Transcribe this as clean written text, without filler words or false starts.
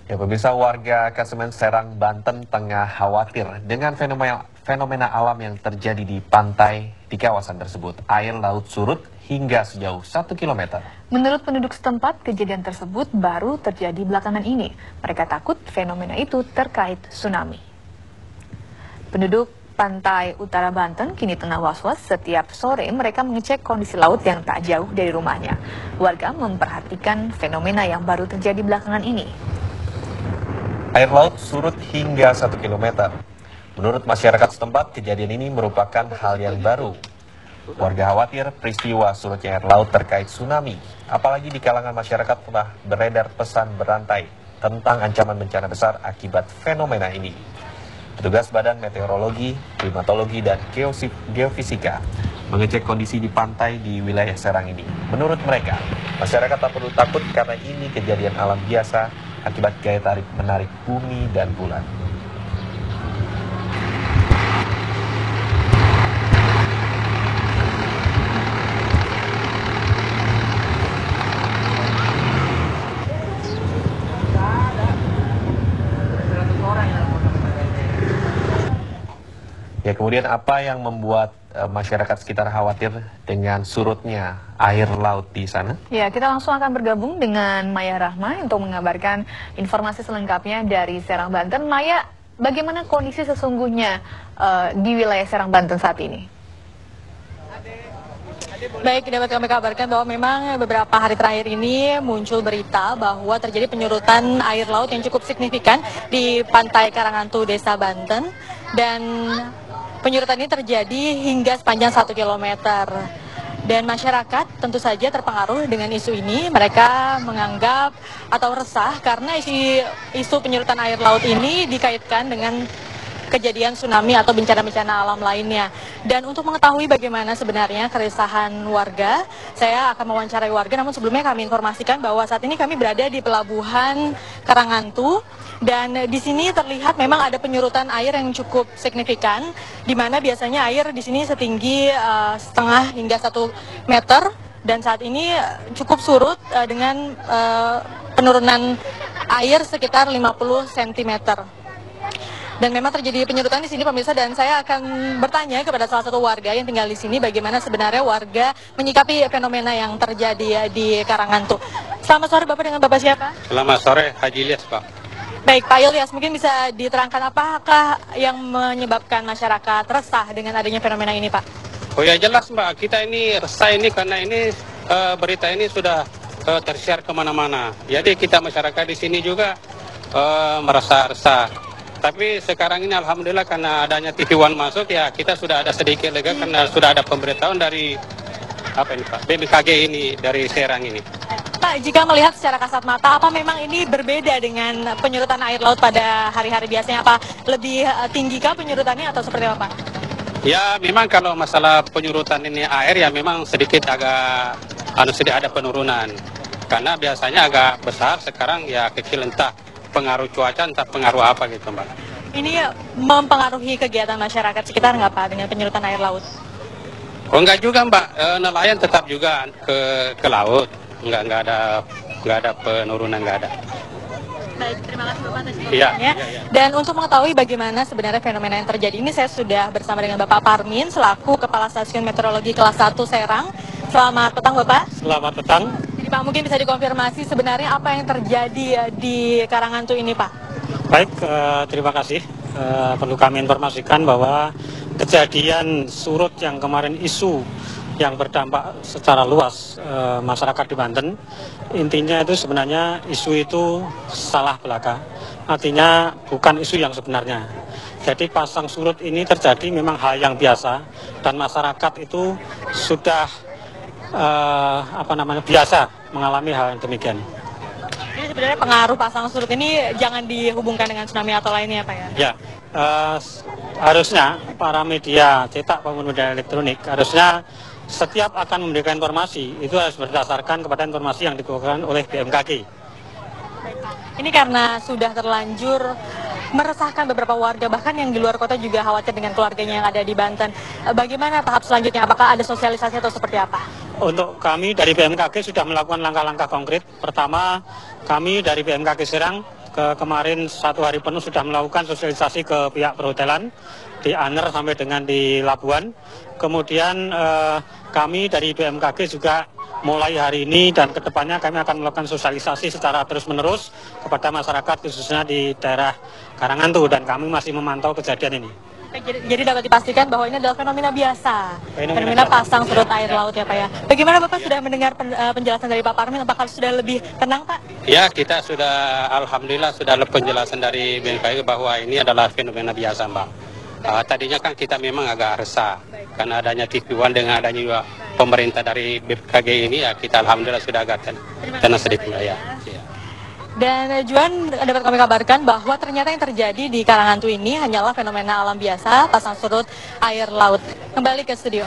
Ya, pemirsa, warga Kasemen Serang, Banten tengah khawatir dengan fenomena alam yang terjadi di pantai di kawasan tersebut. Air laut surut hingga sejauh 1 kilometer. Menurut penduduk setempat, kejadian tersebut baru terjadi belakangan ini. Mereka takut fenomena itu terkait tsunami. Penduduk pantai utara Banten kini tengah was-was. Setiap sore mereka mengecek kondisi laut yang tak jauh dari rumahnya. Warga memperhatikan fenomena yang baru terjadi belakangan ini. Air laut surut hingga 1 kilometer. Menurut masyarakat setempat, kejadian ini merupakan hal yang baru. Warga khawatir peristiwa surutnya air laut terkait tsunami. Apalagi di kalangan masyarakat telah beredar pesan berantai tentang ancaman bencana besar akibat fenomena ini. Petugas Badan Meteorologi, Klimatologi, dan Geofisika mengecek kondisi di pantai di wilayah Serang ini. Menurut mereka, masyarakat tak perlu takut karena ini kejadian alam biasa akibat gaya tarik-menarik bumi dan bulan. Ya, kemudian apa yang membuat masyarakat sekitar khawatir dengan surutnya air laut di sana? Ya, kita langsung akan bergabung dengan Maya Rahma untuk mengabarkan informasi selengkapnya dari Serang, Banten. Maya, bagaimana kondisi sesungguhnya di wilayah Serang, Banten saat ini? Baik, dapat kami kabarkan bahwa memang beberapa hari terakhir ini muncul berita bahwa terjadi penyurutan air laut yang cukup signifikan di pantai Karangantu, Desa Banten, dan penyurutan ini terjadi hingga sepanjang 1 kilometer. Dan masyarakat tentu saja terpengaruh dengan isu ini. Mereka menganggap atau resah karena isu penyurutan air laut ini dikaitkan dengan kejadian tsunami atau bencana-bencana alam lainnya. Dan untuk mengetahui bagaimana sebenarnya keresahan warga, saya akan mewawancarai warga. Namun sebelumnya kami informasikan bahwa saat ini kami berada di pelabuhan Karangantu. Dan di sini terlihat memang ada penyurutan air yang cukup signifikan, di mana biasanya air di sini setinggi setengah hingga 1 meter. Dan saat ini cukup surut dengan penurunan air sekitar 50 cm. Dan memang terjadi penyurutan di sini, pemirsa, dan saya akan bertanya kepada salah satu warga yang tinggal di sini bagaimana sebenarnya warga menyikapi fenomena yang terjadi di Karangantu. Selamat sore Bapak, dengan Bapak siapa? Selamat sore, Haji Ilyas, Pak. Baik, Pak Ilyas, mungkin bisa diterangkan apakah yang menyebabkan masyarakat resah dengan adanya fenomena ini, Pak? Oh ya, jelas Mbak, kita ini resah ini karena ini berita ini sudah tersiar kemana-mana. Jadi kita masyarakat di sini juga merasa resah. Tapi sekarang ini alhamdulillah karena adanya TV One masuk, ya kita sudah ada sedikit lega karena sudah ada pemberitahuan dari BMKG ini, dari Serang ini. Pak, jika melihat secara kasat mata, apa memang ini berbeda dengan penyurutan air laut pada hari-hari biasanya? Apa lebih tinggi kah penyurutannya atau seperti apa, Pak? Ya memang kalau masalah penyurutan ini air ya memang sedikit agak sedikit ada penurunan. Karena biasanya agak besar, sekarang ya kecil, entah pengaruh cuaca, entah pengaruh apa gitu, Mbak. Ini mempengaruhi kegiatan masyarakat sekitar nggak, Pak, dengan penyurutan air laut? Oh enggak juga, Mbak, nelayan tetap juga ke laut, enggak ada penurunan, enggak ada. Baik, terima kasih Bapak atas Iya. informasinya. Dan untuk mengetahui bagaimana sebenarnya fenomena yang terjadi ini, saya sudah bersama dengan Bapak Parmin selaku Kepala Stasiun Meteorologi Kelas 1 Serang. Selamat petang, Bapak. Selamat petang. Jadi Pak, mungkin bisa dikonfirmasi sebenarnya apa yang terjadi di Karangantu ini, Pak? Baik, terima kasih. Perlu kami informasikan bahwa kejadian surut yang kemarin isu yang berdampak secara luas masyarakat di Banten, intinya itu sebenarnya isu itu salah belaka. Artinya bukan isu yang sebenarnya. Jadi pasang surut ini terjadi memang hal yang biasa dan masyarakat itu sudah biasa mengalami hal yang demikian. Jadi sebenarnya pengaruh pasang surut ini jangan dihubungkan dengan tsunami atau lainnya, Pak, ya? Ya, harusnya para media cetak maupun media elektronik harusnya setiap akan memberikan informasi itu harus berdasarkan kepada informasi yang dikeluarkan oleh BMKG. Ini karena sudah terlanjur meresahkan beberapa warga, bahkan yang di luar kota juga khawatir dengan keluarganya yang ada di Banten. Bagaimana tahap selanjutnya? Apakah ada sosialisasi atau seperti apa? Untuk kami dari BMKG sudah melakukan langkah-langkah konkret. Pertama, kami dari BMKG Serang kemarin 1 hari penuh sudah melakukan sosialisasi ke pihak perhotelan di Aner sampai dengan di Labuan. Kemudian kami dari BMKG juga mulai hari ini dan kedepannya kami akan melakukan sosialisasi secara terus-menerus kepada masyarakat khususnya di daerah Karangantu, dan kami masih memantau kejadian ini. Jadi dapat dipastikan bahwa ini adalah fenomena biasa, Fenomena pasang surut air laut ya Pak ya. Bagaimana Bapak sudah mendengar penjelasan dari Pak Parmin, apakah sudah lebih tenang Pak? Ya, kita sudah, alhamdulillah sudah ada penjelasan dari BMKG bahwa ini adalah fenomena biasa, Mbak. Tadinya kan kita memang agak resah, karena adanya TV One dengan adanya juga pemerintah dari BMKG ini, ya kita alhamdulillah sudah agak tenang sedikit ya. Dan Juan, dapat kami kabarkan bahwa ternyata yang terjadi di Karangantu ini hanyalah fenomena alam biasa, pasang surut air laut. Kembali ke studio.